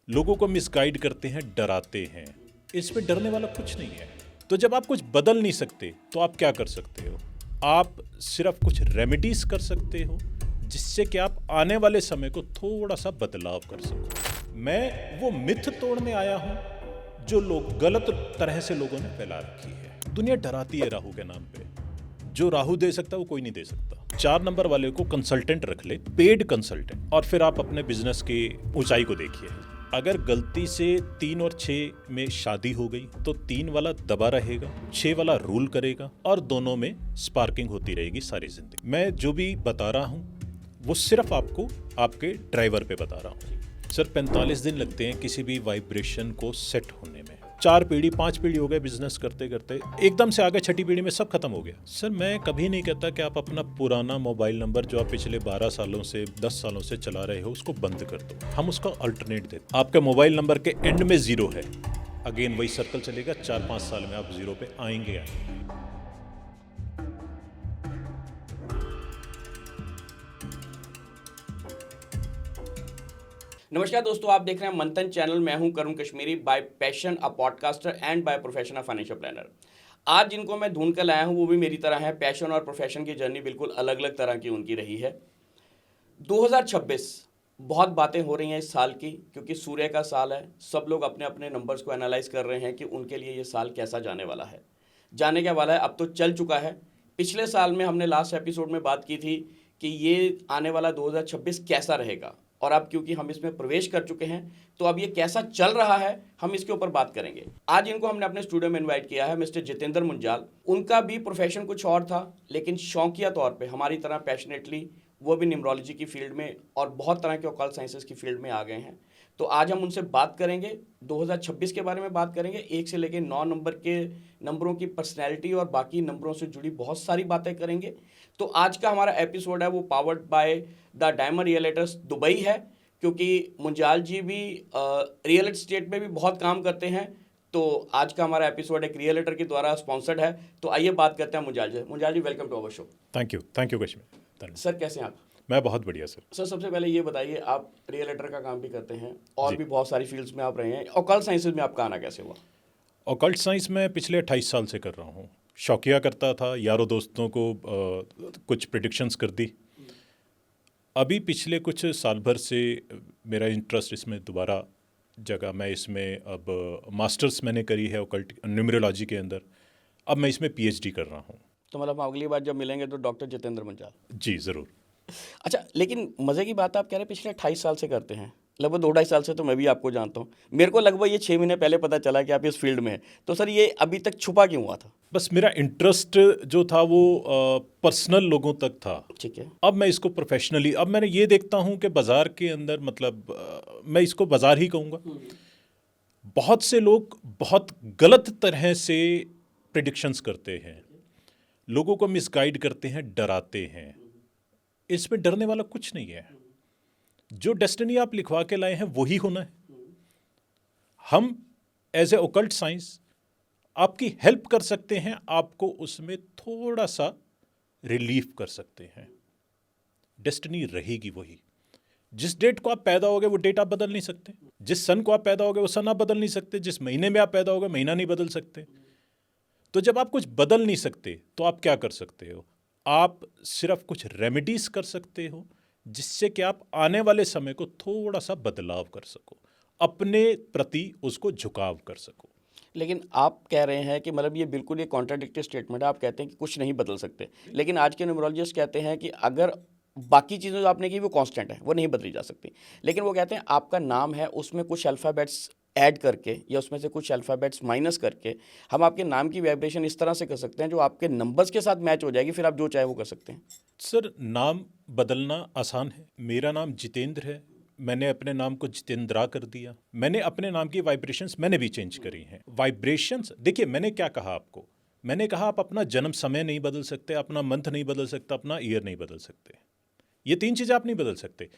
लोगों को मिसगाइड करते हैं, डराते हैं। इसमें डरने वाला कुछ नहीं है। तो जब आप कुछ बदल नहीं सकते तो आप क्या कर सकते हो? आप सिर्फ कुछ रेमेडीज कर सकते हो जिससे कि आप आने वाले समय को थोड़ा सा बदलाव कर सको। मैं वो मिथ तोड़ने आया हूं जो लोग गलत तरह से लोगों ने फैला रखी है। दुनिया डराती है राहु के नाम पे। जो राहु दे सकता है वो कोई नहीं दे सकता। 4 नंबर वाले को कंसल्टेंट रख ले, पेड कंसल्टेंट, और फिर आप अपने बिजनेस की ऊंचाई को देखिए। अगर गलती से 3 और 6 में शादी हो गई तो 3 वाला दबा रहेगा, 6 वाला रूल करेगा और दोनों में स्पार्किंग होती रहेगी सारी जिंदगी। मैं जो भी बता रहा हूँ वो सिर्फ आपको आपके ड्राइवर पे बता रहा हूँ। सर 45 दिन लगते हैं किसी भी वाइब्रेशन को सेट होने में। 4 पीढ़ी 5 पीढ़ी हो गए बिजनेस करते करते, एकदम से आगे 6ठी पीढ़ी में सब खत्म हो गया। सर मैं कभी नहीं कहता कि आप अपना पुराना मोबाइल नंबर जो आप पिछले 12 सालों से 10 सालों से चला रहे हो उसको बंद कर दो। हम उसका अल्टरनेट देते। आपके मोबाइल नंबर के एंड में 0 है, अगेन वही सर्कल चलेगा। 4-5 साल में आप 0 पे आएंगे। नमस्कार दोस्तों, आप देख रहे हैं मंथन चैनल। मैं हूं Karun Kashmiri, by passion a podcaster and by profession a financial planner. आज जिनको मैं ढूंढ कर लाया हूं वो भी मेरी तरह है। पैशन और प्रोफेशन की जर्नी बिल्कुल अलग अलग तरह की उनकी रही है। 2026 बहुत बातें हो रही हैं इस साल की, क्योंकि सूर्य का साल है। सब लोग अपने अपने नंबर्स को एनालाइज कर रहे हैं कि उनके लिए ये साल कैसा जाने वाला है। जाने क्या वाला है, अब तो चल चुका है। पिछले साल में हमने लास्ट एपिसोड में बात की थी कि ये आने वाला 2026 कैसा रहेगा, और अब क्योंकि हम इसमें प्रवेश कर चुके हैं तो अब ये कैसा चल रहा है हम इसके ऊपर बात करेंगे। आज इनको हमने अपने स्टूडियो में इनवाइट किया है, मिस्टर जितेंद्र मुंजाल। उनका भी प्रोफेशन कुछ और था, लेकिन शौकिया तौर पे हमारी तरह पैशनेटली वो भी न्यूमरोलॉजी की फील्ड में और बहुत तरह के ऑकल्ट साइंसेस की फील्ड में आ गए हैं। तो आज हम उनसे बात करेंगे, 2026 के बारे में बात करेंगे, 1 से लेकर 9 नंबर के नंबरों की पर्सनैलिटी और बाकी नंबरों से जुड़ी बहुत सारी बातें करेंगे। तो आज का हमारा एपिसोड है वो powered by the diamond realtors Dubai है, क्योंकि मुंजाल जी भी रियल एस्टेट में भी बहुत काम करते हैं। तो आज का हमारा एपिसोड एक रियलेटर के द्वारा स्पॉन्सर्ड है। तो आइए बात करते हैं Munjal ji. Munjal ji, welcome to our show. Thank you Kashmir. Sir कैसे हैं आप? मैं बहुत बढ़िया सर। सर सबसे पहले ये बताइए, आप रियलेटर का काम भी करते हैं और भी बहुत सारी फील्ड्स में आप रहे हैं, ऑकल्ट साइंसेज में आपका आना कैसे हुआ? ऑकल्ट साइंस में पिछले 28 साल से कर रहा हूँ। शौकिया करता था, यारों दोस्तों को कुछ प्रिडिक्शंस कर दी। अभी पिछले कुछ साल भर से मेरा इंटरेस्ट इसमें दोबारा जगह। मैं इसमें अब मास्टर्स मैंने करी है ऑकल्ट न्यूमरोलॉजी के अंदर। अब मैं इसमें पीएचडी कर रहा हूँ। तो मतलब हम अगली बार जब मिलेंगे तो डॉक्टर जितेंद्र मुंजाल। जी ज़रूर। अच्छा, लेकिन मज़े की बात आप कह रहे हैं पिछले 28 साल से करते हैं। लगभग 2-2.5 साल से तो मैं भी आपको जानता हूँ। मेरे को लगभग ये 6 महीने पहले पता चला कि आप इस फील्ड में हैं। तो सर ये अभी तक छुपा क्यों हुआ था? बस मेरा इंटरेस्ट जो था वो पर्सनल लोगों तक था। ठीक है। अब मैं इसको प्रोफेशनली, अब मैंने ये देखता हूँ कि बाज़ार के अंदर, मतलब मैं इसको बाज़ार ही कहूँगा, बहुत से लोग बहुत गलत तरह से प्रिडिक्शंस करते हैं, लोगों को मिसगाइड करते हैं, डराते हैं। इसमें डरने वाला कुछ नहीं है। जो डेस्टिनी आप लिखवा के लाए हैं वही होना है। हम एज ए ओकल्ट साइंस आपकी हेल्प कर सकते हैं, आपको उसमें थोड़ा सा रिलीफ कर सकते हैं। डेस्टिनी रहेगी वही। जिस डेट को आप पैदा होगे वो डेट आप बदल नहीं सकते। जिस सन को आप पैदा होगे वो सन आप बदल नहीं सकते। जिस महीने में आप पैदा होगे महीना नहीं बदल सकते। तो जब आप कुछ बदल नहीं सकते तो आप क्या कर सकते हो? आप सिर्फ कुछ रेमेडीज कर सकते हो जिससे कि आप आने वाले समय को थोड़ा सा बदलाव कर सको, अपने प्रति उसको झुकाव कर सको। लेकिन आप कह रहे हैं कि मतलब ये बिल्कुल ये कॉन्ट्राडिक्टरी स्टेटमेंट है। आप कहते हैं कि कुछ नहीं बदल सकते, लेकिन आज के न्यूमरोलॉजिस्ट कहते हैं कि अगर बाकी चीज़ें जो आपने की वो कांस्टेंट है, वो नहीं बदली जा सकती। लेकिन वो कहते हैं आपका नाम है, उसमें कुछ अल्फ़ाबेट्स ऐड करके या उसमें से कुछ अल्फ़ाबेट्स माइनस करके हम आपके नाम की वाइब्रेशन इस तरह से कर सकते हैं जो आपके नंबर्स के साथ मैच हो जाएगी, फिर आप जो चाहे वो कर सकते हैं। सर नाम बदलना आसान है। मेरा नाम जितेंद्र है, मैंने अपने नाम को जितेंद्रा कर दिया। मैंने अपने नाम की वाइब्रेशंस मैंने भी चेंज करी हैं। वाइब्रेशंस देखिए, मैंने क्या कहा आपको, मैंने कहा आप अपना जन्म समय नहीं बदल सकते, अपना मंथ नहीं बदल सकते, अपना ईयर नहीं बदल सकते। ये 3 चीज़ें आप नहीं बदल सकते।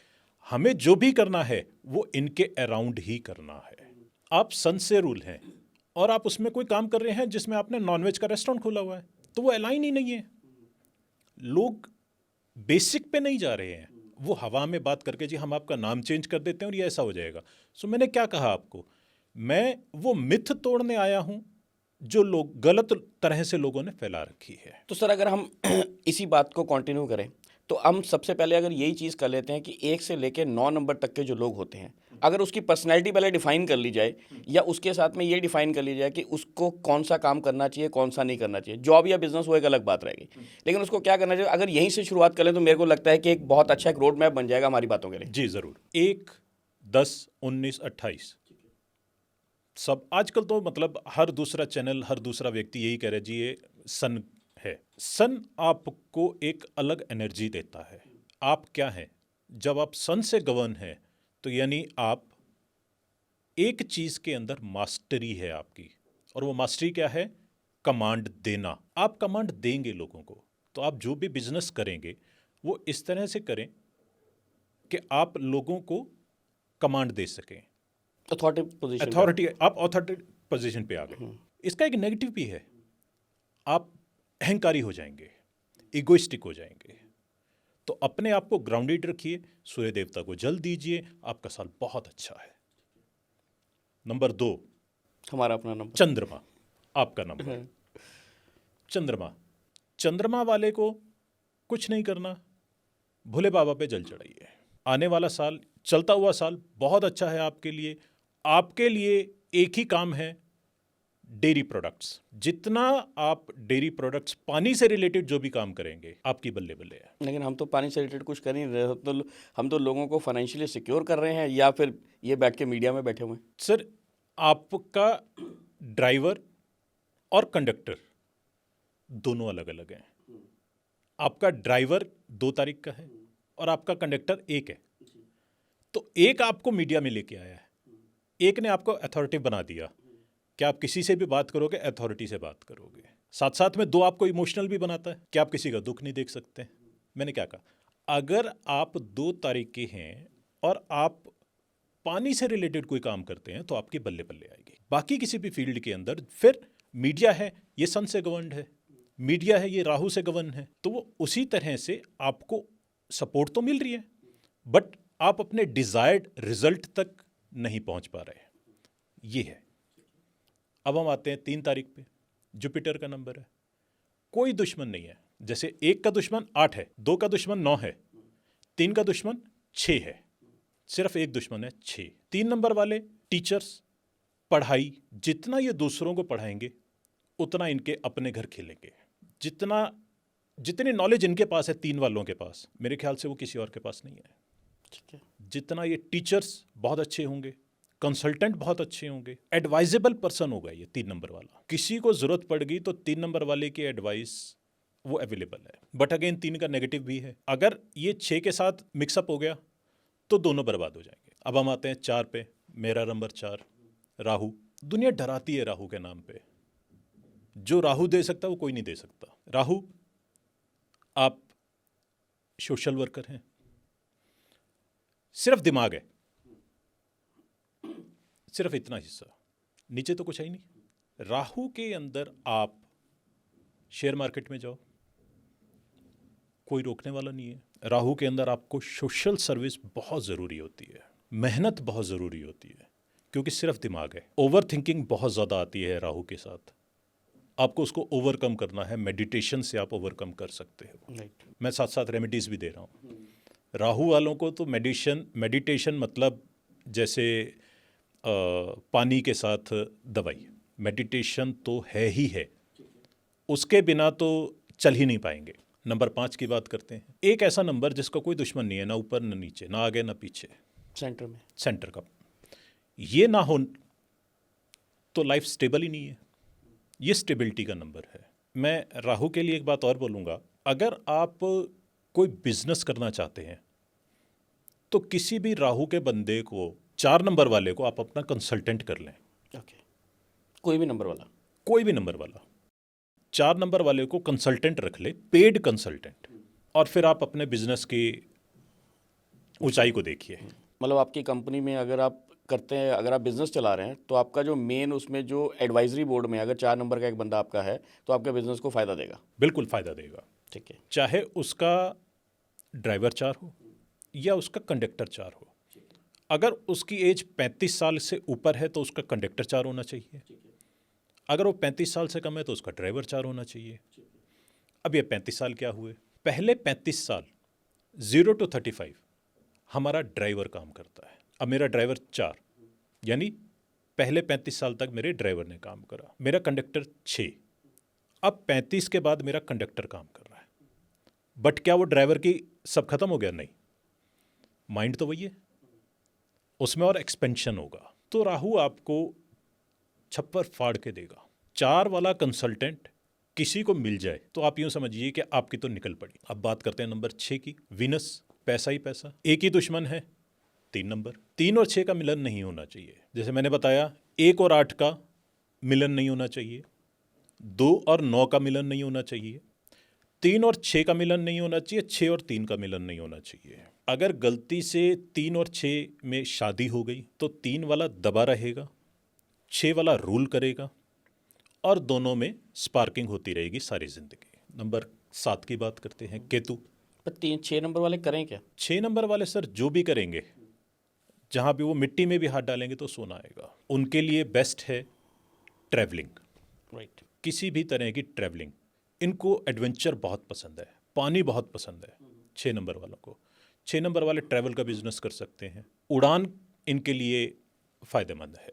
हमें जो भी करना है वो इनके अराउंड ही करना है। आप सन से रूल हैं और आप उसमें कोई काम कर रहे हैं जिसमें आपने नॉनवेज का रेस्टोरेंट खोला हुआ है, तो वो अलाइन ही नहीं है। लोग बेसिक पे नहीं जा रहे हैं। वो हवा में बात करके जी हम आपका नाम चेंज कर देते हैं और ये ऐसा हो जाएगा। सो मैंने क्या कहा आपको, मैं वो मिथ तोड़ने आया हूँ जो लोग गलत तरह से लोगों ने फैला रखी है। तो सर अगर हम इसी बात को कंटिन्यू करें तो हम सबसे पहले अगर यही चीज़ कर लेते हैं कि 1 से लेकर 9 नंबर तक के जो लोग होते हैं, अगर उसकी पर्सनैलिटी पहले डिफाइन कर ली जाए, या उसके साथ में ये डिफाइन कर ली जाए कि उसको कौन सा काम करना चाहिए, कौन सा नहीं करना चाहिए। जॉब या बिजनेस वो एक अलग बात रहेगी, लेकिन उसको क्या करना चाहिए, अगर यहीं से शुरुआत करें तो मेरे को लगता है कि एक बहुत अच्छा एक रोड मैप बन जाएगा हमारी बातों के लिए। जी ज़रूर। 1, 10, 19, 28 सब आजकल तो मतलब हर दूसरा चैनल, हर दूसरा व्यक्ति यही कह रहा है जी ये सन है। सन आपको एक अलग एनर्जी देता है। आप क्या हैं? जब आप सन से गवर्न हैं तो यानी आप एक चीज़ के अंदर मास्टरी है आपकी, और वो मास्टरी क्या है? कमांड देना। आप कमांड देंगे लोगों को, तो आप जो भी बिजनेस करेंगे वो इस तरह से करें कि आप लोगों को कमांड दे सकें। अथॉरिटी, आप अथॉरिटी पोजीशन पे आ गए। इसका एक नेगेटिव भी है, आप अहंकारी हो जाएंगे, इगोइस्टिक हो जाएंगे। तो अपने आप को ग्राउंडेड रखिए, सूर्य देवता को जल दीजिए, आपका साल बहुत अच्छा है। नंबर 2, हमारा अपना नंबर चंद्रमा, आपका नंबर। चंद्रमा वाले को कुछ नहीं करना, भोले बाबा पे जल चढ़ाइए। आने वाला साल, चलता हुआ साल बहुत अच्छा है आपके लिए। आपके लिए एक ही काम है, डेयरी प्रोडक्ट्स। जितना आप डेयरी प्रोडक्ट्स, पानी से रिलेटेड जो भी काम करेंगे, आपकी बल्ले बल्ले है। लेकिन हम तो पानी से रिलेटेड कुछ कर ही नहीं रहे, तो हम तो लोगों को फाइनेंशियली सिक्योर कर रहे हैं, या फिर ये बैठ के मीडिया में बैठे हुए हैं। सर, आपका ड्राइवर और कंडक्टर दोनों अलग अलग हैं। आपका ड्राइवर 2 तारीख का है और आपका कंडक्टर 1 है। तो एक आपको मीडिया में लेके आया है, एक ने आपको अथॉरिटी बना दिया कि आप किसी से भी बात करोगे अथॉरिटी से बात करोगे। साथ साथ में 2 आपको इमोशनल भी बनाता है कि आप किसी का दुख नहीं देख सकते। मैंने क्या कहा, अगर आप 2 तारीख के हैं और आप पानी से रिलेटेड कोई काम करते हैं तो आपकी बल्ले बल्ले आएगी। बाकी किसी भी फील्ड के अंदर फिर मीडिया है, ये सन से गवर्नड है, मीडिया है, ये राहु से गवर्न है, तो वो उसी तरह से आपको सपोर्ट तो मिल रही है, बट आप अपने डिजायर्ड रिजल्ट तक नहीं पहुंच पा रहे। ये है। अब हम आते हैं 3 तारीख पे, जुपिटर का नंबर है। कोई दुश्मन नहीं है। जैसे 1 का दुश्मन 8 है, 2 का दुश्मन 9 है, 3 का दुश्मन 6 है, सिर्फ एक दुश्मन है 6। 3 नंबर वाले टीचर्स, पढ़ाई, जितना ये दूसरों को पढ़ाएंगे उतना इनके अपने घर खेलेंगे। जितनी नॉलेज इनके पास है 3 वालों के पास, मेरे ख्याल से वो किसी और के पास नहीं है। ठीक है। जितना ये टीचर्स बहुत अच्छे होंगे, कंसल्टेंट बहुत अच्छे होंगे, एडवाइजेबल पर्सन होगा ये 3 नंबर वाला। किसी को जरूरत पड़ गई तो 3 नंबर वाले की एडवाइस वो अवेलेबल है। बट अगेन 3 का नेगेटिव भी है, अगर ये 6 के साथ मिक्सअप हो गया तो दोनों बर्बाद हो जाएंगे। अब हम आते हैं 4 पे, मेरा नंबर 4, राहु। दुनिया डराती है राहु के नाम पे। जो राहु दे सकता वो कोई नहीं दे सकता। राहु, आप सोशल वर्कर हैं, सिर्फ दिमाग है, सिर्फ इतना हिस्सा, नीचे तो कुछ है ही नहीं। राहु के अंदर आप शेयर मार्केट में जाओ, कोई रोकने वाला नहीं है। राहु के अंदर आपको सोशल सर्विस बहुत ज़रूरी होती है, मेहनत बहुत ज़रूरी होती है, क्योंकि सिर्फ दिमाग है। ओवर थिंकिंग बहुत ज़्यादा आती है राहु के साथ, आपको उसको ओवरकम करना है। मेडिटेशन से आप ओवरकम कर सकते हो। मैं साथ साथ रेमेडीज़ भी दे रहा हूँ। राहु वालों को तो मेडिटेशन मतलब जैसे पानी के साथ दवाई, मेडिटेशन तो है ही है, उसके बिना तो चल ही नहीं पाएंगे। नंबर 5 की बात करते हैं। एक ऐसा नंबर जिसका कोई दुश्मन नहीं है, ना ऊपर ना नीचे, ना आगे ना पीछे, सेंटर में, सेंटर का। ये ना हो तो लाइफ स्टेबल ही नहीं है। ये स्टेबिलिटी का नंबर है। मैं राहु के लिए एक बात और बोलूँगा, अगर आप कोई बिजनेस करना चाहते हैं तो किसी भी राहु के बंदे को, 4 नंबर वाले को आप अपना कंसल्टेंट कर लें। ओके, कोई भी नंबर वाला, कोई भी नंबर वाला 4 नंबर वाले को कंसल्टेंट रख ले, पेड कंसल्टेंट, और फिर आप अपने बिजनेस की ऊंचाई को देखिए। मतलब आपकी कंपनी में अगर आप करते हैं, अगर आप बिजनेस चला रहे हैं, तो आपका जो मेन उसमें जो एडवाइजरी बोर्ड में अगर 4 नंबर का एक बंदा आपका है तो आपके बिजनेस को फ़ायदा देगा। बिल्कुल फ़ायदा देगा। ठीक है। चाहे उसका ड्राइवर 4 हो या उसका कंडक्टर 4 हो। अगर उसकी एज 35 साल से ऊपर है तो उसका कंडक्टर 4 होना चाहिए। अगर वो 35 साल से कम है तो उसका ड्राइवर 4 होना चाहिए। अब ये 35 साल क्या हुए? पहले 35 साल 0 to 35 हमारा ड्राइवर काम करता है। अब मेरा ड्राइवर 4, यानी पहले 35 साल तक मेरे ड्राइवर ने काम करा। मेरा कंडक्टर 6। अब 35 के बाद मेरा कंडक्टर काम कर रहा है। बट क्या वो ड्राइवर की सब खत्म हो गया? नहीं, माइंड तो वही है, उसमें और एक्सपेंशन होगा। तो राहु आपको छप्पर फाड़ के देगा। 4 वाला कंसल्टेंट किसी को मिल जाए तो आप यूं समझिए कि आपकी तो निकल पड़ी। अब बात करते हैं नंबर 6 की। वीनस, पैसा ही पैसा। एक ही दुश्मन है, 3 नंबर। 3 और 6 का मिलन नहीं होना चाहिए। जैसे मैंने बताया, 1 और 8 का मिलन नहीं होना चाहिए, 2 और 9 का मिलन नहीं होना चाहिए, 3 और 6 का मिलन नहीं होना चाहिए, 6 और 3 का मिलन नहीं होना चाहिए। अगर गलती से 3 और 6 में शादी हो गई तो 3 वाला दबा रहेगा, 6 वाला रूल करेगा और दोनों में स्पार्किंग होती रहेगी सारी जिंदगी। नंबर 7 की बात करते हैं, केतु। पर 3-6 नंबर वाले करें क्या? 6 नंबर वाले सर जो भी करेंगे, जहाँ भी वो मिट्टी में भी हाथ डालेंगे तो सोना आएगा। उनके लिए बेस्ट है ट्रैवलिंग, राइट। किसी भी तरह की ट्रैवलिंग। इनको एडवेंचर बहुत पसंद है, पानी बहुत पसंद है 6 नंबर वालों को। 6 नंबर वाले ट्रैवल का बिजनेस कर सकते हैं। उड़ान इनके लिए फ़ायदेमंद है,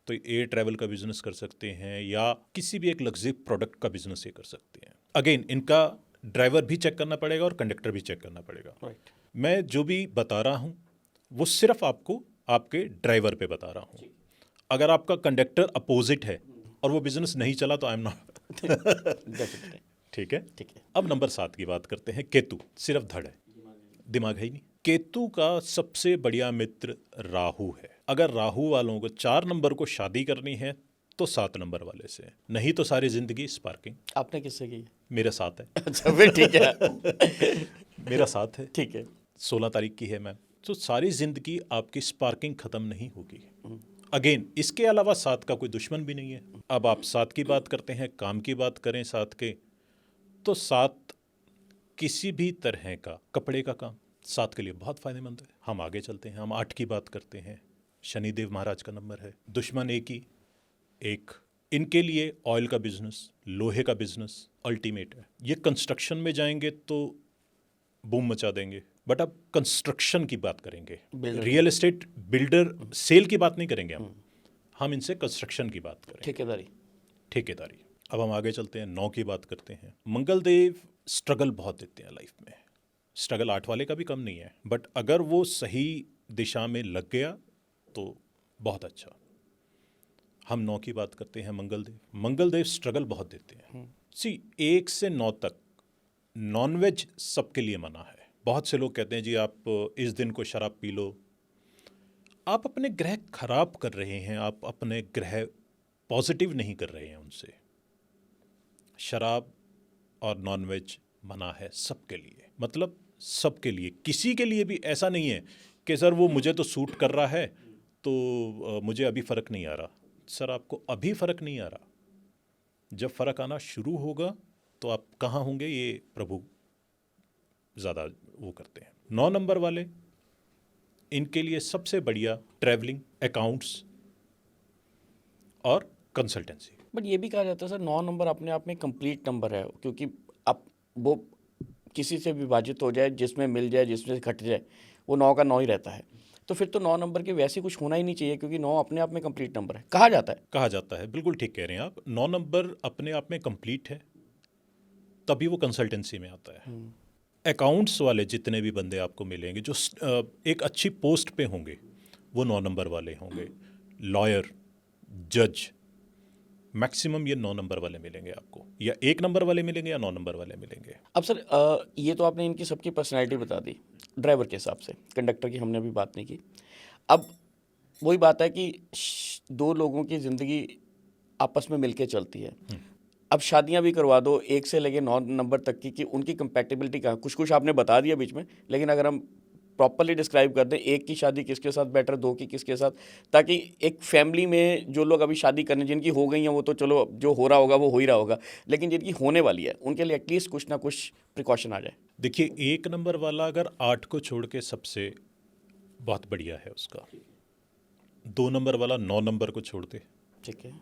तो एयर ट्रैवल का बिजनेस कर सकते हैं या किसी भी एक लग्जरी प्रोडक्ट का बिजनेस ये कर सकते हैं। अगेन इनका ड्राइवर भी चेक करना पड़ेगा और कंडक्टर भी चेक करना पड़ेगा। राइट। मैं जो भी बता रहा हूँ वो सिर्फ आपको आपके ड्राइवर पे बता रहा हूँ। अगर आपका कंडक्टर अपोजिट है और वो बिजनेस नहीं चला तो आई एम नॉट। डेफिनेटली। ठीक है। ठीक है। अब नंबर 7 की बात करते हैं, केतु। सिर्फ धड़ है, दिमाग है ही नहीं। केतु का सबसे बढ़िया मित्र राहु है। अगर राहु वालों को 4 नंबर को शादी करनी है तो 7 नंबर वाले से, नहीं तो सारी जिंदगी स्पार्किंग। आपने किससे की? मेरा साथ है। अच्छा, फिर ठीक है। मेरा साथ है, ठीक है। 16 तारीख की है मैम। तो सारी जिंदगी आपकी स्पार्किंग खत्म नहीं होगी। अगेन इसके अलावा 7 का कोई दुश्मन भी नहीं है। अब आप 7 की बात करते हैं, काम की बात करें 7 के, तो 7 किसी भी तरह का कपड़े का काम 7 के लिए बहुत फायदेमंद है। हम आगे चलते हैं, हम 8 की बात करते हैं। शनिदेव महाराज का नंबर है। दुश्मन एक ही, एक। इनके लिए ऑयल का बिजनेस, लोहे का बिजनेस अल्टीमेट है। ये कंस्ट्रक्शन में जाएंगे तो बूम मचा देंगे। बट अब कंस्ट्रक्शन की बात करेंगे, रियल एस्टेट बिल्डर सेल की बात नहीं करेंगे हम इनसे कंस्ट्रक्शन की बात करें, ठेकेदारी। ठेकेदारी। अब हम आगे चलते हैं, 9 की बात करते हैं। मंगल देव स्ट्रगल बहुत देते हैं लाइफ में। स्ट्रगल 8 वाले का भी कम नहीं है, बट अगर वो सही दिशा में लग गया तो बहुत अच्छा। हम 9 की बात करते हैं, मंगल देव स्ट्रगल बहुत देते हैं। 1 से 9 तक नॉनवेज सबके लिए मना है। बहुत से लोग कहते हैं जी आप इस दिन को शराब पी लो। आप अपने ग्रह खराब कर रहे हैं, आप अपने ग्रह पॉजिटिव नहीं कर रहे हैं उनसे। शराब और नॉनवेज मना है सबके लिए, मतलब सबके लिए। किसी के लिए भी ऐसा नहीं है कि सर वो मुझे तो सूट कर रहा है तो मुझे अभी फ़र्क नहीं आ रहा। सर आपको अभी फ़र्क नहीं आ रहा, जब फ़र्क आना शुरू होगा तो आप कहाँ होंगे ये प्रभु ज़्यादा वो करते हैं। 9 नंबर वाले, इनके लिए सबसे बढ़िया ट्रैवलिंग, अकाउंट्स और कंसल्टेंसी। बट ये भी कहा जाता है सर 9 नंबर अपने आप में कंप्लीट नंबर है, क्योंकि आप वो किसी से विभाजित हो जाए, जिसमें मिल जाए, जिसमें घट जाए, वो 9 का 9 ही रहता है। तो फिर तो 9 नंबर के वैसे कुछ होना ही नहीं चाहिए, क्योंकि 9 अपने आप में कंप्लीट नंबर है, कहा जाता है। बिल्कुल ठीक कह रहे हैं आप। 9 नंबर अपने आप में कंप्लीट है, तभी वो कंसल्टेंसी में आता है। अकाउंट्स वाले जितने भी बंदे आपको मिलेंगे जो एक अच्छी पोस्ट पे होंगे, वो 9 नंबर वाले होंगे। लॉयर, जज, मैक्सिमम ये 9 नंबर वाले मिलेंगे आपको, या 1 नंबर वाले मिलेंगे या 9 नंबर वाले मिलेंगे। अब सर ये तो आपने इनकी सबकी पर्सनैलिटी बता दी ड्राइवर के हिसाब से, कंडक्टर की हमने अभी बात नहीं की। अब वही बात है कि 2 लोगों की ज़िंदगी आपस में मिलके चलती है। अब शादियां भी करवा दो 1 से लेके 9 नंबर तक की, कि उनकी कंपैटिबिलिटी कहाँ, कुछ आपने बता दिया बीच में, लेकिन अगर हम प्रॉपरली डिस्क्राइब कर दें, एक की शादी किसके साथ बेटर, दो की किसके साथ, ताकि एक फैमिली में जो लोग अभी शादी करने, जिनकी हो गई हैं वो तो चलो जो हो रहा होगा वो हो ही रहा होगा, लेकिन जिनकी होने वाली है उनके लिए एटलीस्ट कुछ ना कुछ प्रिकॉशन आ जाए। देखिए, 1 नंबर वाला अगर 8 को छोड़ के सबसे बहुत बढ़िया है उसका। 2 नंबर वाला 9 नंबर को छोड़ दे। ठीक है।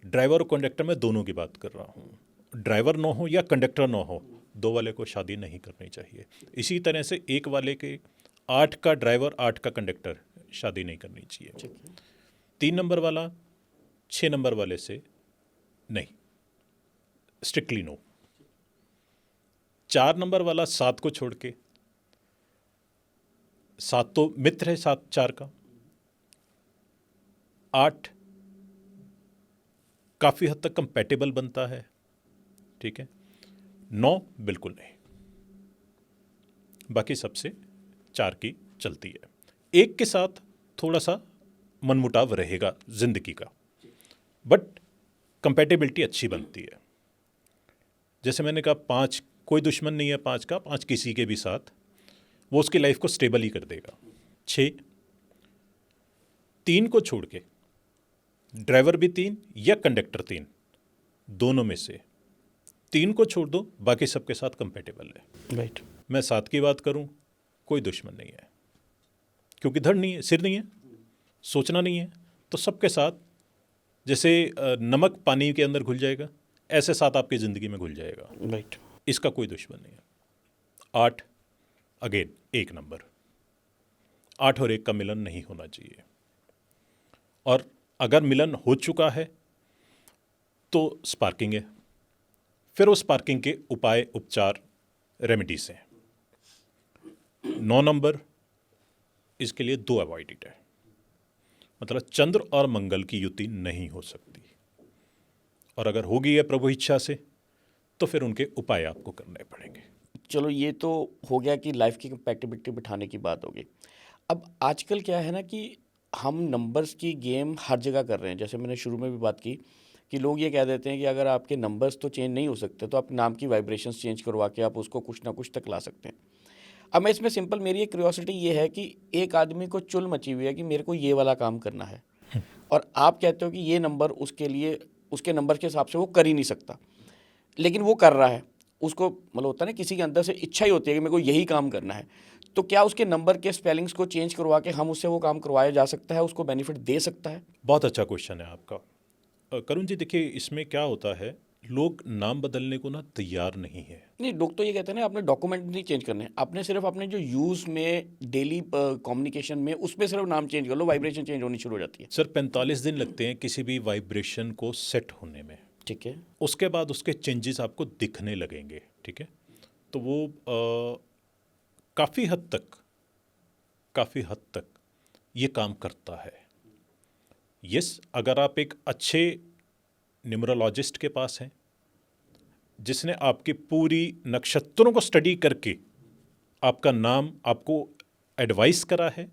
ड्राइवर और कंडक्टर में दोनों की बात कर रहा हूँ। ड्राइवर ना हो या कंडक्टर ना हो, 2 वाले को शादी नहीं करनी चाहिए। इसी तरह से 1 वाले के 8 का ड्राइवर 8 का कंडक्टर शादी नहीं करनी चाहिए। ठीक है। 3 नंबर वाला 6 नंबर वाले से नहीं, स्ट्रिक्टली नो। 4 नंबर वाला 7 को छोड़ के, 7 तो मित्र है 7 4 का, 8 काफ़ी हद तक कंपैटिबल बनता है, ठीक है। 9 बिल्कुल नहीं, बाकी सबसे 4 की चलती है। 1 के साथ थोड़ा सा मनमुटाव रहेगा जिंदगी का, बट कंपैटिबिलिटी अच्छी बनती है। जैसे मैंने कहा 5 कोई दुश्मन नहीं है, 5 का 5 किसी के भी साथ वो उसकी लाइफ को स्टेबल ही कर देगा। 6 3 को छोड़ के ड्राइवर भी 3 या कंडक्टर 3, दोनों में से 3 को छोड़ दो, बाकी सबके साथ कंपेटेबल है। राइट। मैं 7 की बात करूं, कोई दुश्मन नहीं है, क्योंकि धड़ नहीं है, सिर नहीं है, सोचना नहीं है, तो सबके साथ जैसे नमक पानी के अंदर घुल जाएगा, ऐसे साथ आपकी ज़िंदगी में घुल जाएगा। राइट। इसका कोई दुश्मन नहीं है। 8 अगेन 1 नंबर, 8 और 1 का मिलन नहीं होना चाहिए, और अगर मिलन हो चुका है तो स्पार्किंग है, फिर उस स्पार्किंग के उपाय, उपचार, रेमेडीज हैं। 9 नंबर इसके लिए 2 अवॉइडेड है, मतलब चंद्र और मंगल की युति नहीं हो सकती, और अगर होगी है प्रभु इच्छा से तो फिर उनके उपाय आपको करने पड़ेंगे। चलो ये तो हो गया कि लाइफ की कंपैटिबिलिटी बिठाने की बात होगी। अब आजकल क्या है ना कि हम नंबर्स की गेम हर जगह कर रहे हैं। जैसे मैंने शुरू में भी बात की कि लोग ये कह देते हैं कि अगर आपके नंबर्स तो चेंज नहीं हो सकते तो आप नाम की वाइब्रेशंस चेंज करवा के आप उसको कुछ ना कुछ तक ला सकते हैं। अब मैं इसमें सिंपल, मेरी एक क्यूरियोसिटी ये है कि एक आदमी को चुल मची हुई है कि मेरे को ये वाला काम करना है, और आप कहते हो कि ये नंबर उसके लिए, उसके नंबर के हिसाब से वो कर ही नहीं सकता, लेकिन वो कर रहा है। उसको मतलब होता है ना, किसी के अंदर से इच्छा ही होती है कि मेरे को यही काम करना है, तो क्या उसके नंबर के स्पेलिंग्स को चेंज करवा के हम उससे वो काम करवाया जा सकता है, उसको बेनिफिट दे सकता है? बहुत अच्छा क्वेश्चन है आपका करुण जी। देखिए, इसमें क्या होता है, लोग नाम बदलने को ना तैयार नहीं है। नहीं, लोग तो ये कहते हैं ना आपने डॉक्यूमेंट नहीं चेंज करने, आपने सिर्फ अपने जो यूज़ में, डेली कम्युनिकेशन में, उसमें सिर्फ नाम चेंज कर लो, वाइब्रेशन चेंज होनी शुरू हो जाती है। सर 45 दिन लगते हैं किसी भी वाइब्रेशन को सेट होने में, ठीक है। उसके बाद उसके चेंजेस आपको दिखने लगेंगे, ठीक है। तो वो काफ़ी हद तक ये काम करता है। यस, अगर आप एक अच्छे न्यूमरोलॉजिस्ट के पास हैं जिसने आपकी पूरी नक्षत्रों को स्टडी करके आपका नाम आपको एडवाइस करा है,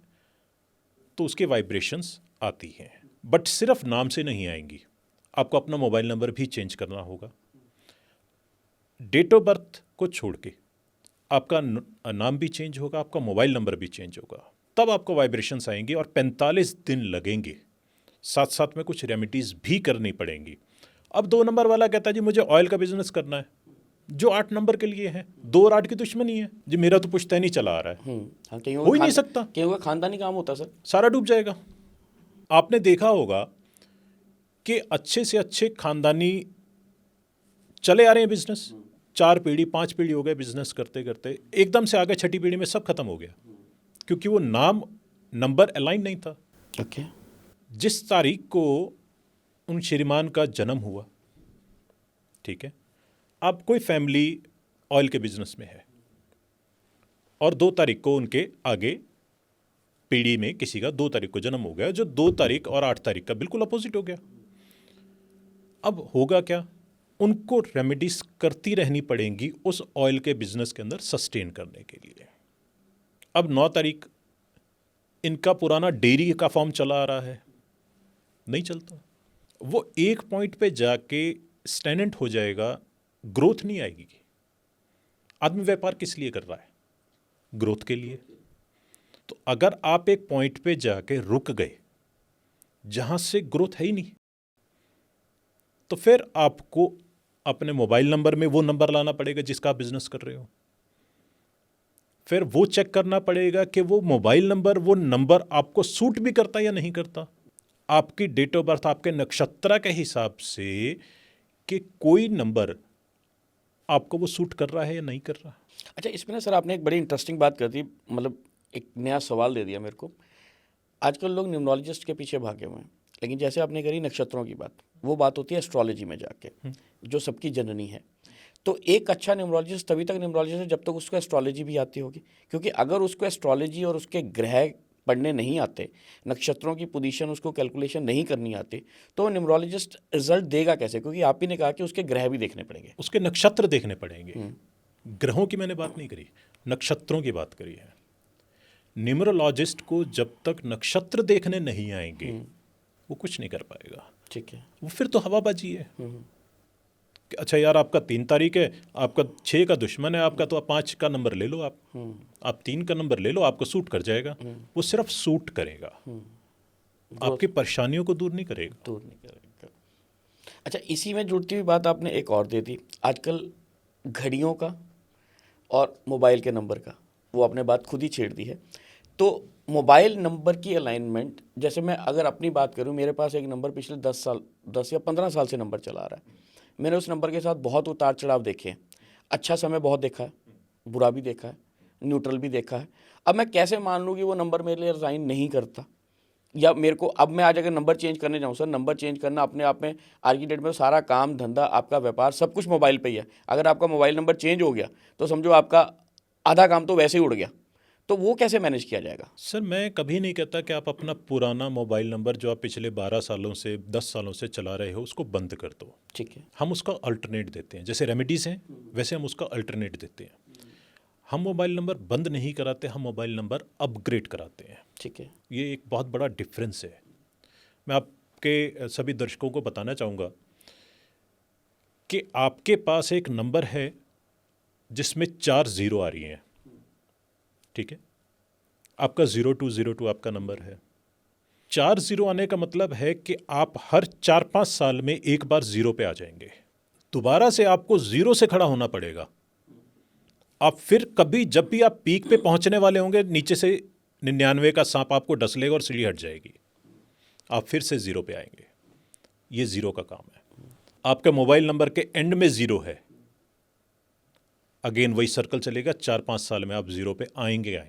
तो उसके वाइब्रेशंस आती हैं। बट सिर्फ नाम से नहीं आएंगी, आपको अपना मोबाइल नंबर भी चेंज करना होगा। डेट ऑफ बर्थ को छोड़ के आपका नाम भी चेंज होगा, आपका मोबाइल नंबर भी चेंज होगा, तब आपको वाइब्रेशंस आएंगे, और 45 दिन लगेंगे। साथ साथ में कुछ रेमेडीज़ भी करनी पड़ेंगी। अब 2 नंबर वाला कहता है जी मुझे ऑयल का बिजनेस करना है, जो 8 नंबर के लिए है। 2 और 8 की दुश्मनी है जी, मेरा तो पुश्तैनी चला आ रहा है, हाँ, हो ही नहीं सकता, कहीं का खानदानी काम होता सर, सारा डूब जाएगा। आपने देखा होगा कि अच्छे से अच्छे खानदानी चले आ रहे हैं बिजनेस, 4 पीढ़ी 5 पीढ़ी हो गए बिजनेस करते करते, एकदम से आगे 6ठी पीढ़ी में सब खत्म हो गया, क्योंकि वो नाम नंबर अलाइन नहीं था। ओके। जिस तारीख को उन श्रीमान का जन्म हुआ, ठीक है, अब कोई फैमिली ऑयल के बिजनेस में है, और 2 तारीख को उनके आगे पीढ़ी में किसी का 2 तारीख को जन्म हो गया, जो 2 तारीख और 8 तारीख का बिल्कुल अपोजिट हो गया। अब होगा क्या, उनको रेमेडीज करती रहनी पड़ेंगी उस ऑयल के बिजनेस के अंदर सस्टेन करने के लिए। अब 9 तारीख इनका पुराना डेयरी का फॉर्म चला आ रहा है, नहीं चलता, वो एक पॉइंट पे जाके स्टैगनेंट हो जाएगा, ग्रोथ नहीं आएगी। आदमी व्यापार किस लिए कर रहा है? ग्रोथ के लिए। तो अगर आप एक पॉइंट पे जाके रुक गए जहां से ग्रोथ है ही नहीं, तो फिर आपको अपने मोबाइल नंबर में वो नंबर लाना पड़ेगा जिसका आप बिजनेस कर रहे हो। फिर वो चेक करना पड़ेगा कि वो मोबाइल नंबर, वो नंबर आपको सूट भी करता है या नहीं करता। आपकी डेट ऑफ बर्थ, आपके नक्षत्र के हिसाब से कि कोई नंबर आपको वो सूट कर रहा है या नहीं कर रहा। अच्छा, इसमें ना सर आपने एक बड़ी इंटरेस्टिंग बात कर दी, मतलब एक नया सवाल दे दिया मेरे को। आजकल लोग न्यूमरोलॉजिस्ट के पीछे भागे हुए हैं, लेकिन जैसे आपने करी नक्षत्रों की बात, वो बात होती है एस्ट्रोलॉजी में जाके, जो सबकी जननी है। तो एक अच्छा न्यूमरोलॉजिस्ट तभी तक न्यूमरोलॉजिस्ट है जब तक उसको एस्ट्रोलॉजी भी आती होगी, क्योंकि अगर उसको एस्ट्रोलॉजी और उसके ग्रह पढ़ने नहीं आते, नक्षत्रों की पोजीशन उसको कैलकुलेशन नहीं करनी आती, तो न्यूमरोलॉजिस्ट रिजल्ट देगा कैसे? क्योंकि आप ही ने कहा कि उसके ग्रह भी देखने पड़ेंगे, उसके नक्षत्र देखने पड़ेंगे। ग्रहों की मैंने बात नहीं करी, नक्षत्रों की बात करी है। न्यूमरोलॉजिस्ट को जब तक नक्षत्र देखने नहीं आएंगे वो कुछ नहीं कर पाएगा। ठीक है। वो फिर तो हवाबाजी है कि अच्छा यार, आपका 3 तारीख है, आपका 6 का दुश्मन है आपका, तो आप 5 का नंबर ले लो, आप 3 का नंबर ले लो, आपको सूट कर जाएगा। वो सिर्फ सूट करेगा, आपकी परेशानियों को दूर नहीं करेगा। दूर नहीं करेगा। अच्छा, इसी में जुड़ती हुई बात आपने एक और दे दी, आजकल घड़ियों का और मोबाइल के नंबर का, वो आपने बात खुद ही छेड़ दी है। तो मोबाइल नंबर की अलाइनमेंट, जैसे मैं अगर अपनी बात करूं, मेरे पास एक नंबर पिछले 10 या 15 साल से नंबर चला रहा है। मैंने उस नंबर के साथ बहुत उतार चढ़ाव देखे हैं, अच्छा समय बहुत देखा है, बुरा भी देखा है, न्यूट्रल भी देखा है। अब मैं कैसे मान लूँ कि वो नंबर मेरे लिए रिजाइन नहीं करता, या मेरे को अब मैं आज अगर नंबर चेंज करने जाऊँ, सर नंबर चेंज करना अपने आप में आज की डेट में सारा काम धंधा, आपका व्यापार, सब कुछ मोबाइल पे ही है। अगर आपका मोबाइल नंबर चेंज हो गया तो समझो आपका आधा काम तो वैसे ही उड़ गया। तो वो कैसे मैनेज किया जाएगा? सर, मैं कभी नहीं कहता कि आप अपना पुराना मोबाइल नंबर जो आप पिछले 12 सालों से 10 सालों से चला रहे हो उसको बंद कर दो। ठीक है। हम उसका अल्टरनेट देते हैं, जैसे रेमेडीज़ हैं वैसे हम उसका अल्टरनेट देते हैं। हम मोबाइल नंबर बंद नहीं कराते, हम मोबाइल नंबर अपग्रेड कराते हैं। ठीक है। ये एक बहुत बड़ा डिफरेंस है। मैं आपके सभी दर्शकों को बताना चाहूँगा कि आपके पास एक नंबर है जिसमें 4 ज़ीरो आ रही हैं, ठीक है। आपका 0202 आपका नंबर है। 4 ज़ीरो आने का मतलब है कि आप हर 4-5 साल में एक बार ज़ीरो पे आ जाएंगे, दोबारा से आपको ज़ीरो से खड़ा होना पड़ेगा। आप फिर कभी जब भी आप पीक पे पहुंचने वाले होंगे, नीचे से 99 का सांप आपको डस लेगा और सीढ़ी हट जाएगी, आप फिर से ज़ीरो पे आएंगे। ये ज़ीरो का काम है। आपके मोबाइल नंबर के एंड में ज़ीरो है, अगेन वही सर्कल चलेगा, 4-5 साल में आप ज़ीरो पे आएंगे।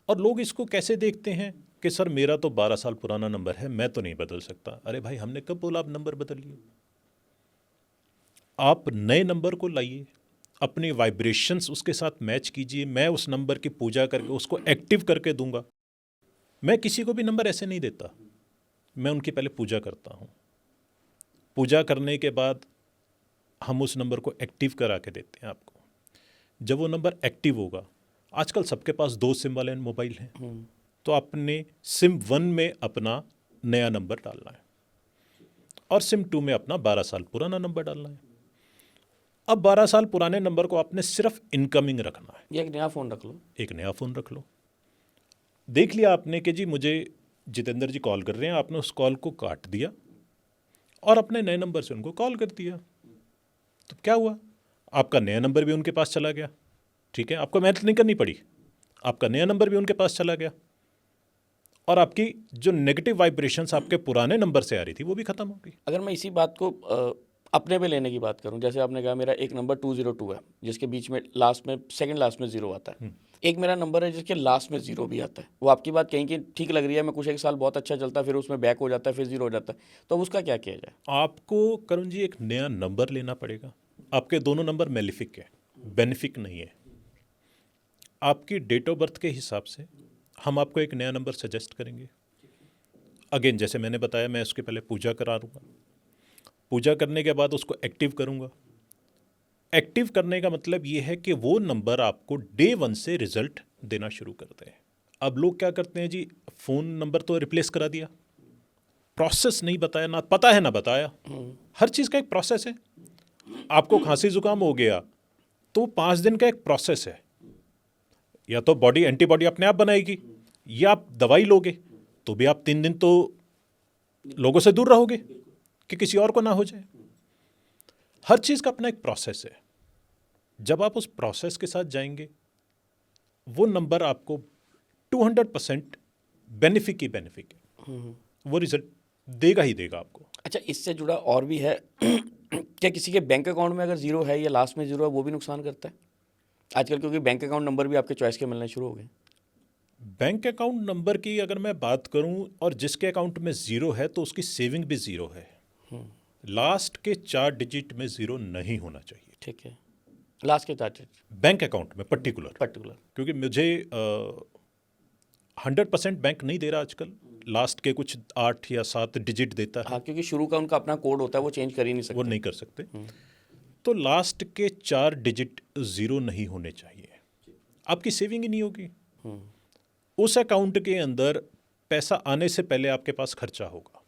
और लोग इसको कैसे देखते हैं कि सर मेरा तो 12 साल पुराना नंबर है, मैं तो नहीं बदल सकता। अरे भाई, हमने कब बोला आप नंबर बदलिए? आप नए नंबर को लाइए, अपनी वाइब्रेशंस उसके साथ मैच कीजिए। मैं उस नंबर की पूजा करके उसको एक्टिव करके दूंगा। मैं किसी को भी नंबर ऐसे नहीं देता, मैं उनकी पहले पूजा करता हूँ। पूजा करने के बाद हम उस नंबर को एक्टिव करा के देते हैं आपको। जब वो नंबर एक्टिव होगा, आजकल सबके पास 2 सिम वाले मोबाइल हैं, तो आपने सिम 1 में अपना नया नंबर डालना है और सिम 2 में अपना 12 साल पुराना नंबर डालना है। अब 12 साल पुराने नंबर को आपने सिर्फ इनकमिंग रखना है। ये एक नया फ़ोन रख लो। एक नया फ़ोन रख लो। देख लिया आपने कि जी मुझे जितेंद्र जी कॉल कर रहे हैं, आपने उस कॉल को काट दिया और अपने नए नंबर से उनको कॉल कर दिया। तो क्या हुआ? आपका नया नंबर भी उनके पास चला गया, ठीक है, आपको मेहनत नहीं करनी पड़ी, आपका नया नंबर भी उनके पास चला गया और आपकी जो नेगेटिव वाइब्रेशंस आपके पुराने नंबर से आ रही थी वो भी खत्म हो गई। अगर मैं इसी बात को अपने पे लेने की बात करूं, जैसे आपने कहा मेरा एक नंबर 202 है जिसके बीच में लास्ट में सेकंड लास्ट में 0 आता है, एक मेरा नंबर है जिसके लास्ट में 0 भी आता है। वो आपकी बात कहीं की ठीक लग रही है, मैं कुछ एक साल बहुत अच्छा चलता है, फिर उसमें बैक हो जाता है, फिर 0 हो जाता है, तो अब उसका क्या किया जाए? आपको करुण जी एक नया नंबर लेना पड़ेगा। आपके दोनों नंबर मेलिफिक है, बेनिफिक नहीं है। आपकी डेट ऑफ बर्थ के हिसाब से हम आपको एक नया नंबर सजेस्ट करेंगे। अगेन जैसे मैंने बताया, मैं उसके पहले पूजा करा दूँगा, पूजा करने के बाद उसको एक्टिव करूँगा। एक्टिव करने का मतलब ये है कि वो नंबर आपको डे 1 से रिजल्ट देना शुरू करते हैं। अब लोग क्या करते हैं जी, फ़ोन नंबर तो रिप्लेस करा दिया, प्रोसेस नहीं बताया, ना पता है ना बताया। हर चीज़ का एक प्रोसेस है। आपको खांसी जुकाम हो गया तो 5 दिन का एक प्रोसेस है। या तो बॉडी एंटीबॉडी अपने आप बनाएगी, या आप दवाई लोगे तो भी आप 3 दिन तो लोगों से दूर रहोगे कि किसी और को ना हो जाए। हर चीज़ का अपना एक प्रोसेस है। जब आप उस प्रोसेस के साथ जाएंगे, वो नंबर आपको 200% बेनिफिक ही बेनिफिक है, वो रिजल्ट देगा ही देगा आपको। अच्छा, इससे जुड़ा और भी है क्या किसी के बैंक अकाउंट में अगर जीरो है या लास्ट में जीरो है वो भी नुकसान करता है आजकल, क्योंकि बैंक अकाउंट नंबर भी आपके चॉइस के मिलने शुरू हो गए? बैंक अकाउंट नंबर की अगर मैं बात करूं, और जिसके अकाउंट में ज़ीरो है तो उसकी सेविंग भी ज़ीरो है। लास्ट के 4 डिजिट में ज़ीरो नहीं होना चाहिए। ठीक है, लास्ट के 4 डिजिट बैंक अकाउंट में पर्टिकुलर, क्योंकि मुझे 100% बैंक नहीं दे रहा आजकल, लास्ट के कुछ 8 या 7 डिजिट देता है। हाँ, क्योंकि शुरू का उनका अपना कोड होता है, वो चेंज कर ही नहीं सकते। वो नहीं कर सकते। तो लास्ट के 4 डिजिट ज़ीरो नहीं होने चाहिए, आपकी सेविंग ही नहीं होगी। उस अकाउंट के अंदर पैसा आने से पहले आपके पास खर्चा होगा,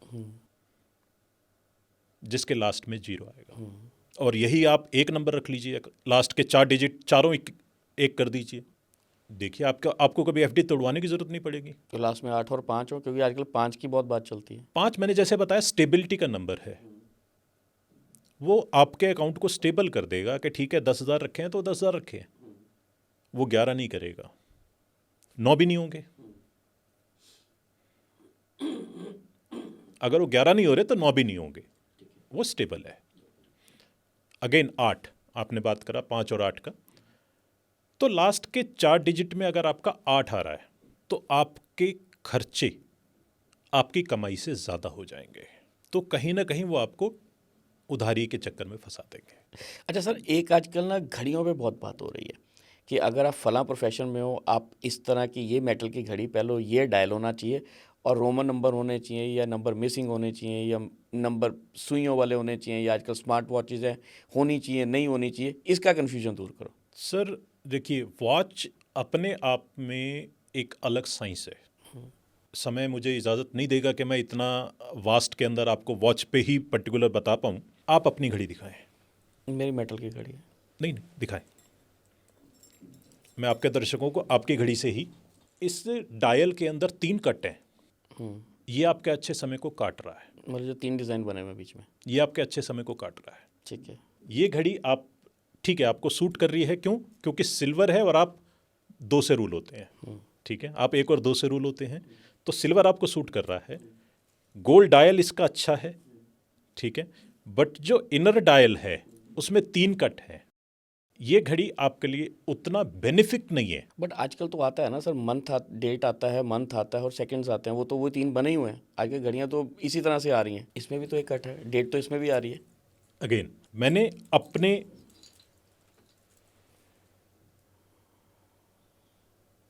जिसके लास्ट में जीरो आएगा। और यही आप एक नंबर रख लीजिए, लास्ट के 4 डिजिट चारों एक कर दीजिए, देखिए आपको कभी एफडी तोड़वाने की जरूरत नहीं पड़ेगी। तो लास्ट में 8 और 5 हो, क्योंकि आजकल 5 की बहुत बात चलती है। 5 मैंने जैसे बताया स्टेबिलिटी का नंबर है, वो आपके अकाउंट को स्टेबल कर देगा कि ठीक है 10,000 रखे हैं तो 10,000 रखे हैं, वो 11 नहीं करेगा, 9 भी नहीं होंगे। अगर वो 11 नहीं हो रहे तो 9 भी नहीं होंगे, वो स्टेबल है। अगेन 8 आपने बात करा, 5 और 8 का, तो लास्ट के 4 डिजिट में अगर आपका 8 आ रहा है तो आपके खर्चे आपकी कमाई से ज़्यादा हो जाएंगे, तो कहीं ना कहीं वो आपको उधारी के चक्कर में फंसा देंगे। अच्छा सर, एक आजकल ना घड़ियों पे बहुत बात हो रही है कि अगर आप फलां प्रोफेशन में हो, आप इस तरह की ये मेटल की घड़ी पहलो, ये डायल होना चाहिए और रोमन नंबर होने चाहिए, या नंबर मिसिंग होने चाहिए, या नंबर सुइयों वाले होने चाहिए, या आजकल स्मार्ट वॉचेज़ हैं, होनी चाहिए नहीं होनी चाहिए, इसका कन्फ्यूजन दूर करो। सर देखिए, वॉच अपने आप में एक अलग साइंस है। समय मुझे इजाज़त नहीं देगा कि मैं इतना वास्ट के अंदर आपको वॉच पे ही पर्टिकुलर बता पाऊँ। आप अपनी घड़ी दिखाएं। मेरी मेटल की घड़ी है। नहीं दिखाएं, मैं आपके दर्शकों को आपकी घड़ी से ही, इस डायल के अंदर 3 कट हैं, ये आपके अच्छे समय को काट रहा है। मतलब जो 3 डिज़ाइन बने हुए बीच में, ये आपके अच्छे समय को काट रहा है। ठीक है। ये घड़ी आप ठीक है आपको सूट कर रही है, क्यों? क्योंकि सिल्वर है और आप 2 से रूल होते हैं, ठीक है, आप 1 और 2 से रूल होते हैं, तो सिल्वर आपको सूट कर रहा है। गोल्ड डायल इसका अच्छा है, ठीक है, बट जो इनर डायल है उसमें 3 कट है, ये घड़ी आपके लिए उतना बेनिफिट नहीं है। बट आजकल तो आता है ना सर, डेट आता है, मंथ आता है और सेकंड्स आते हैं, वो 3 बने ही हुए हैं। आगे घड़ियाँ तो इसी तरह से आ रही हैं, इसमें भी तो एक कट है, डेट तो इसमें भी आ रही है। अगेन मैंने अपने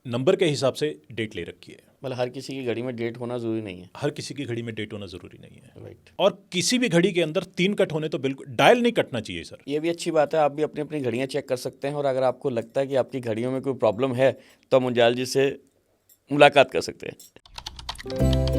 नंबर के हिसाब से डेट ले रखी है। मतलब हर किसी की घड़ी में डेट होना ज़रूरी नहीं है। हर किसी की घड़ी में डेट होना ज़रूरी नहीं है, राइट। और किसी भी घड़ी के अंदर 3 कट होने तो बिल्कुल डायल नहीं कटना चाहिए सर। ये भी अच्छी बात है, आप भी अपनी अपनी घड़ियाँ चेक कर सकते हैं, और अगर आपको लगता है कि आपकी घड़ियों में कोई प्रॉब्लम है तो आप मुंजाल जी से मुलाकात कर सकते हैं।